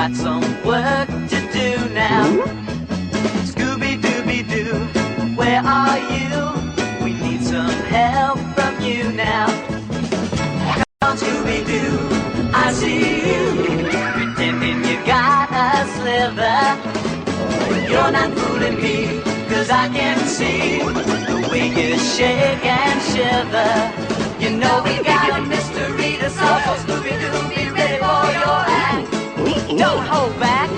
got some work to do now. Scooby-Dooby-Doo, where are you? We need some help from you now. Come on, Scooby-Doo, I see you, pretending you got a sliver. You're not fooling me, 'cause I can see the way you shake and shiver. You know we got a mystery to solve, so Scooby-Doo, be ready for your act. Don't hold back.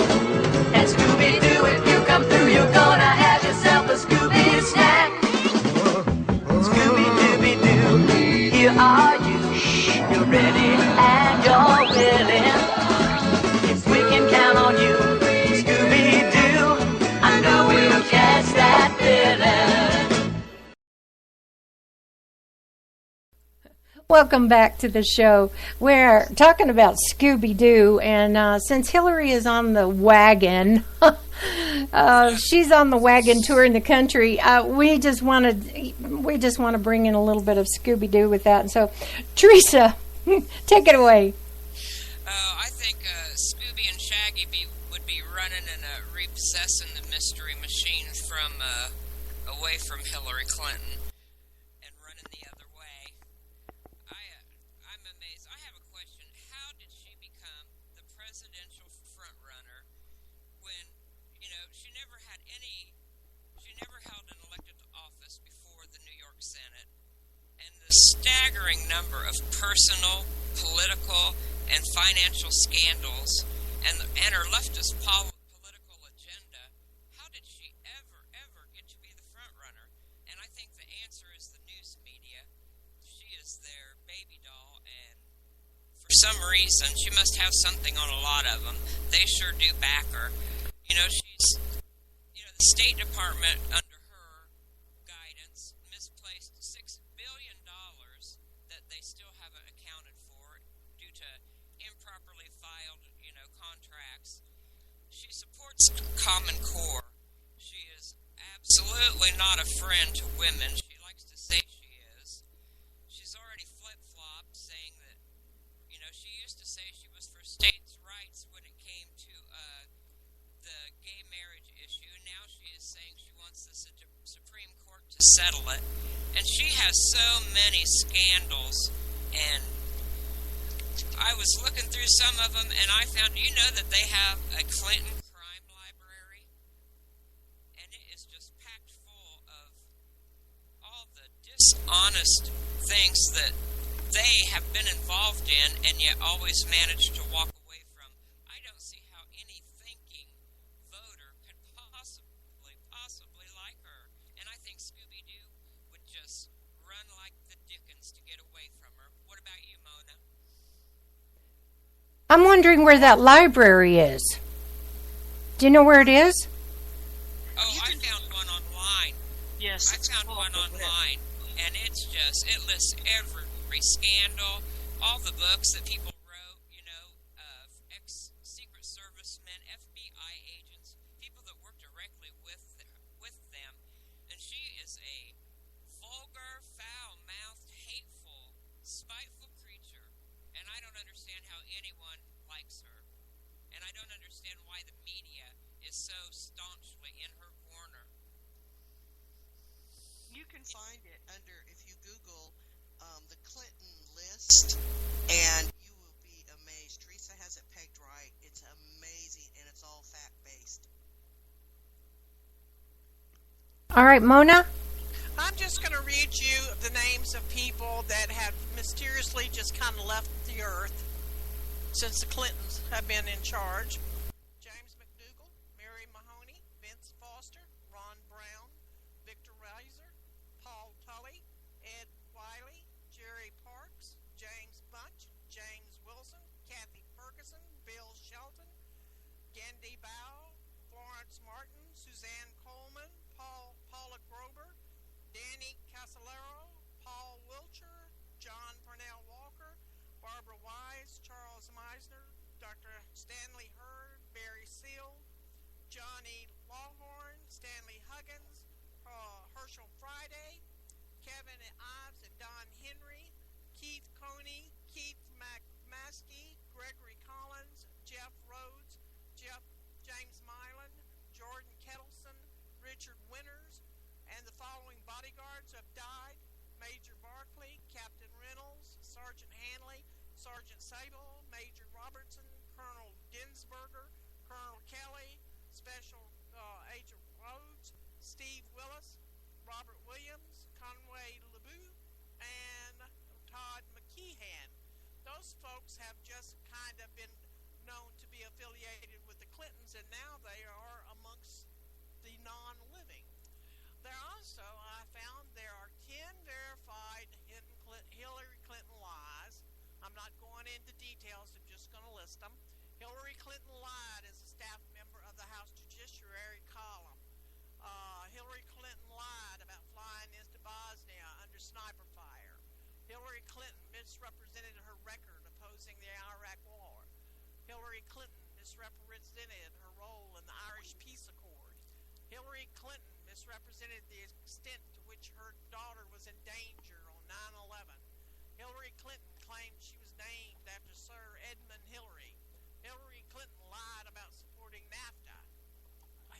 And Scooby-Doo, if you come through, you're gonna have yourself a Scooby snack. Scooby-Dooby-Doo, here are you. You're ready and you're willing. If we can count on you, Scooby-Doo, I know we'll catch that villain. Welcome back to the show. We're talking about Scooby-Doo, and since Hillary is on the wagon, she's on the wagon touring the country. We just want to bring in a little bit of Scooby-Doo with that. And so, Teresa, take it away. I think Scooby and Shaggy would be running and repossessing the mystery machine from away from Hillary Clinton. Staggering number of personal, political, and financial scandals, and her leftist political agenda. How did she ever get to be the front runner? And I think the answer is the news media. She is their baby doll, and for some reason, she must have something on a lot of them. They sure do back her. She's, the State Department under Common Core. She is absolutely not a friend to women. She likes to say she is. She's already flip-flopped, saying that, she used to say she was for states' rights when it came to the gay marriage issue. Now she is saying she wants the Supreme Court to settle it. And she has so many scandals, and I was looking through some of them, and I found, that they have a Clinton honest things that they have been involved in and yet always managed to walk away from. I don't see how any thinking voter could possibly like her. And I think Scooby-Doo would just run like the dickens to get away from her. What about you, Mona? I'm wondering where that library is. Do you know where it is? Oh, I found one online. Yes, I found one online. And it lists every scandal, all the books that people wrote, ex-Secret Servicemen, FBI agents, people that work directly with them. And she is a vulgar, foul-mouthed, hateful, spiteful creature. And I don't understand how anyone likes her. And I don't understand why the media is so staunchly in her corner. You can find it under, if you Google the Clinton list, and you will be amazed. Teresa has it pegged right. It's amazing, and it's all fact-based. All right, Mona? I'm just going to read you the names of people that have mysteriously just kind of left the earth since the Clintons have been in charge. James McDougal, Mary Mahoney, Vince Foster, Ron Brown, Victor Reiser, Paul Tully, Ed Wiley, Jerry Parks, James Bunch, James Wilson, Kathy Ferguson, Bill Shelton, Gandhi Bow, Florence Martin, Suzanne Coleman, Paula Grober, Danny Casolaro, Paul Wiltshire, John Purnell Walker, Barbara Wise, Charles Meisner, Dr. Stanley Hurd, Barry Seal, Johnny Lawhorn, Stanley Huggins, Herschel Friday, Kevin Ives and Don Henry, Keith Coney, Keith McMaskey, Gregory Collins, Jeff Rhodes, Captain Reynolds, Sergeant Hanley, Sergeant Sable, Major Robertson, Colonel Dinsberger, Colonel Kelly, Special Agent Rhodes, Steve Willis, Robert Williams, Conway LeBeau, and Todd McKeehan. Those folks have just kind of been known to be affiliated with the Clintons, and now they are amongst the non-living. There also, I found there are 10 verified Hillary Clinton lies. I'm not going into details, I'm just going to list them. Hillary Clinton lied as a staff member of the House Judiciary column. Hillary Clinton lied about flying into Bosnia under sniper fire. Hillary Clinton misrepresented her record opposing the Iraq War. Hillary Clinton misrepresented her role in the Irish Peace Accord. Hillary Clinton misrepresented the extent to which her daughter was in danger on 9/11. Hillary Clinton claimed she was named after Sir Edmund Hillary. Hillary Clinton lied about supporting NAFTA.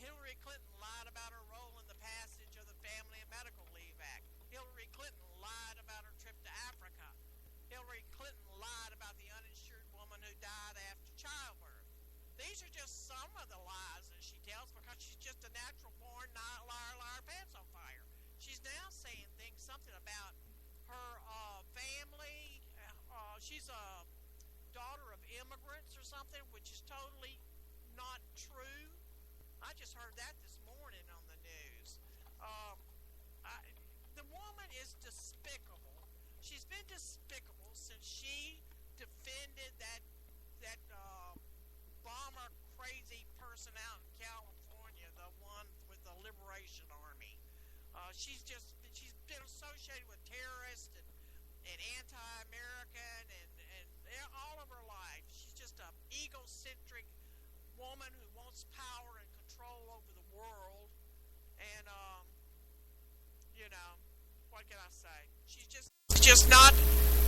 Hillary Clinton lied about her role in the passage of the Family and Medical Leave Act. Hillary Clinton lied about her trip to Africa. Hillary Clinton lied about the uninsured woman who died after childbirth. These are just some of the lies that she tells because she's just a natural-born liar, pants on fire. She's now saying something about her family. She's a daughter of immigrants or something, which is totally not true. I just heard that this morning on the news. The woman is despicable. She's been despicable since she defended that bomber crazy person out in California, the one with the Liberation Army. She's been associated with terrorists and anti-American and all of her life. She's just an egocentric woman who wants power and control over the world. And what can I say? She's just not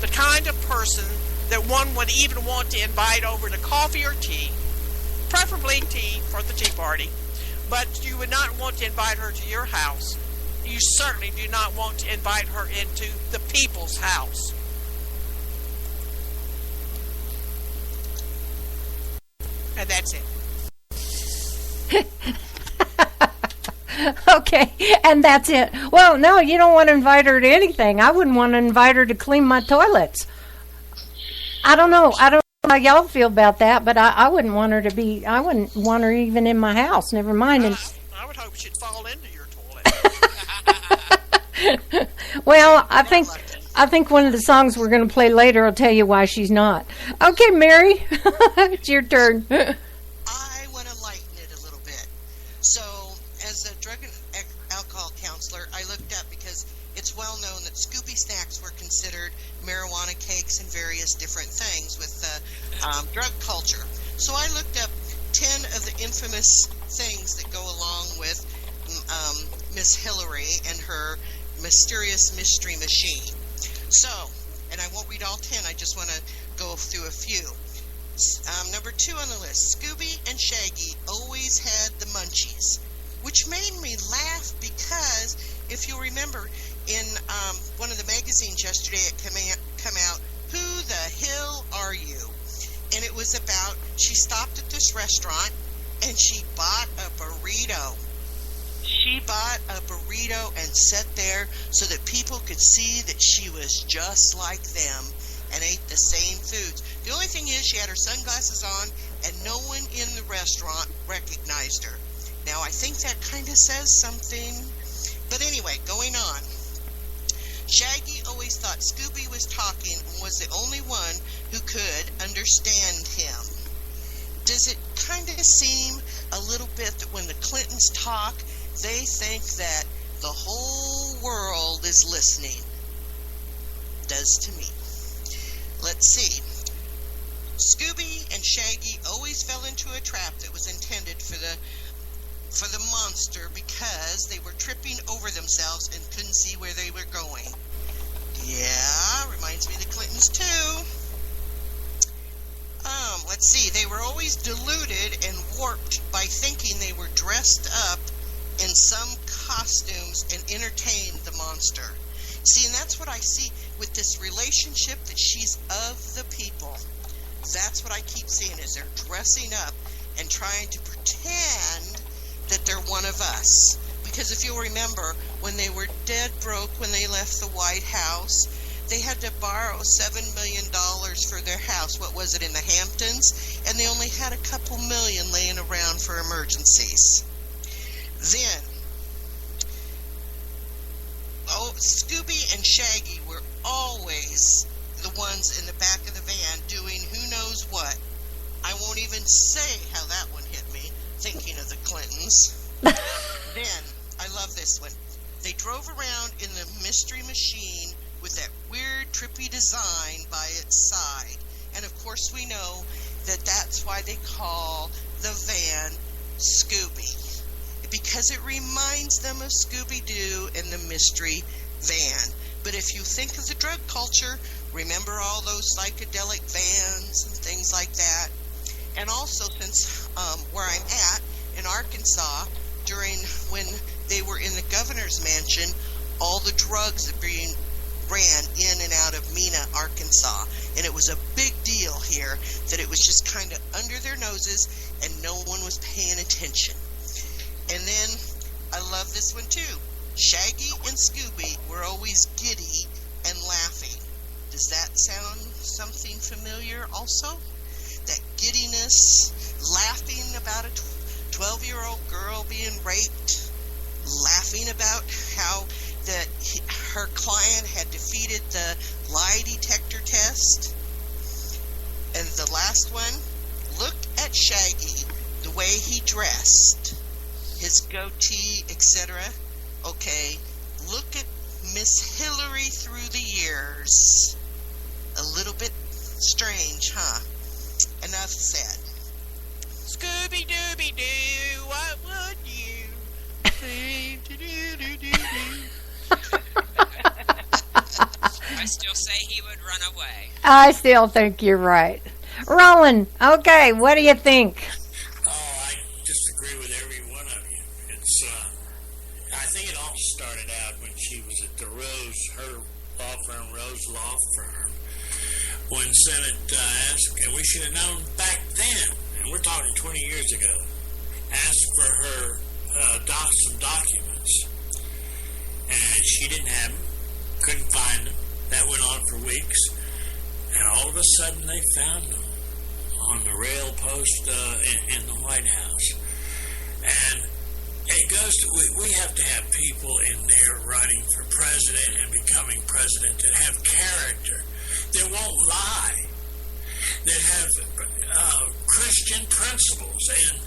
the kind of person that one would even want to invite over to coffee or tea, preferably tea for the tea party, but you would not want to invite her to your house. You certainly do not want to invite her into the people's house. And that's it. Okay, and that's it. Well, no, you don't want to invite her to anything. I wouldn't want to invite her to clean my toilets. I don't know how y'all feel about that, but I wouldn't want her to be, I wouldn't want her even in my house, never mind. I would hope she'd fall into your toilet. Well, I think one of the songs we're going to play later will tell you why she's not. Okay, Mary, it's your turn. I want to lighten it a little bit. So, as a drug and alcohol counselor, I looked up because it's well known that Scooby snacks were considered marijuana cakes and various different things with drug culture. So I looked up 10 of the infamous things that go along with Miss Hillary and her mysterious mystery machine. So, and I won't read all 10, I just want to go through a few. Number 2 on the list, Scooby and Shaggy always had the munchies, which made me laugh because, if you remember, in one of the magazines yesterday it come out, Who the Hell Are You? And it was about, she stopped at this restaurant and she bought a burrito. She bought a burrito and sat there so that people could see that she was just like them and ate the same foods. The only thing is she had her sunglasses on and no one in the restaurant recognized her. Now, I think that kind of says something. But anyway, going on. Shaggy always thought Scooby was talking and was the only one who could understand him. Does it kind of seem a little bit that when the Clintons talk, they think that the whole world is listening? Does to me. Let's see. Scooby and Shaggy always fell into a trap that was intended for the monster because they were tripping over themselves and couldn't see where they were going. Yeah, reminds me of the Clintons too. Let's see, they were always deluded and warped by thinking they were dressed up in some costumes and entertained the monster. See, and that's that's what I see with this relationship, that she's of the people. That's what I keep seeing, is they're dressing up and trying to pretend that they're one of us. Because if you'll remember, when they were dead broke when they left the White House, they had to borrow $7 million for their house. What was it, in the Hamptons? And they only had a couple million laying around for emergencies. Then, Scooby and Shaggy were always the ones in the back of the van doing who knows what. I won't even say how that one hit me, thinking of the Clintons. Then, I love this one. They drove around in the Mystery Machine with that weird, trippy design by its side. And of course we know that that's why they call the van Scooby, because it reminds them of Scooby-Doo and the Mystery Van. But if you think of the drug culture, remember all those psychedelic vans and things like that. And also, since where I'm at in Arkansas, during when they were in the governor's mansion, all the drugs that ran in and out of Mena, Arkansas. And it was a big deal here that it was just kind of under their noses and no one was paying attention. And then I love this one too. Shaggy and Scooby were always giddy and laughing. Does that sound something familiar also? That giddiness, laughing about a 12-year-old girl being raped, laughing about how that her client had defeated the lie detector test. And the last one, look at Shaggy, the way he dressed, his goatee, etc. Okay, look at Miss Hillary through the years. A little bit strange, huh? Enough said. Scooby-Dooby-Doo, what would you seem to do? I still say he would run away. I still think you're right. Roland, okay, what do you think? Oh, I just agree with every one of you. It's, I think it all started out when she was at the her law firm, Rose Law Firm, when Senate asked, and we should have known back then, and we're talking 20 years ago, asked for her some documents, and she didn't have them, couldn't find them. That went on for weeks, and all of a sudden they found them on the rail post in the White House. And it goes to, we have to have people in there running for president and becoming president that have character, that won't lie, that have Christian principles, and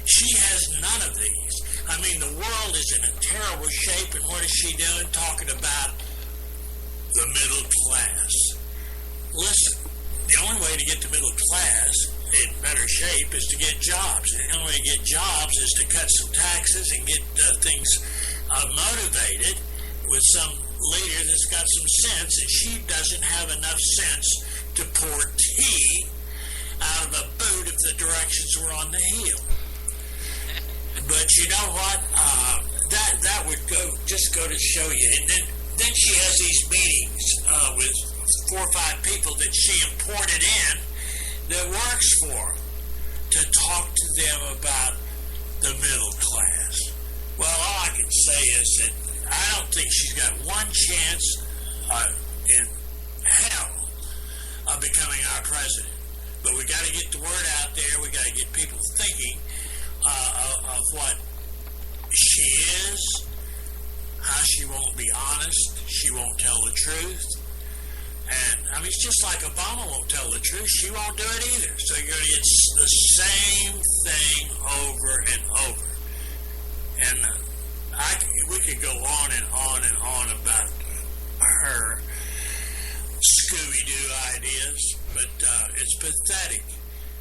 she has none of these. I mean, the world is in a terrible shape, and what is she doing? Talking about the middle class. Listen, the only way to get the middle class in better shape is to get jobs. And the only way to get jobs is to cut some taxes and get things motivated with some leader that's got some sense, and she doesn't have enough sense to pour tea out of a boot if the directions were on the heel. But you know what? That would go to show you. And then she has these meetings with 4 or 5 people that she imported in that works for them to talk to them about the middle class. Well, all I can say is that I don't think she's got one chance in hell of becoming our president. But we got to get the word out there. We got to get people thinking of what she is, how she won't be honest, she won't tell the truth. And, I mean, it's just like Obama won't tell the truth, she won't do it either. So you're going to get the same thing over and over. And we could go on and on and on about her Scooby-Doo ideas, but it's pathetic.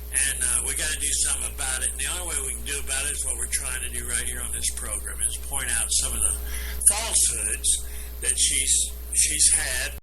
And we got to do something about it. And the only way we can do about it is what we're trying to do right here on this program, is point out some of the falsehoods that she's had.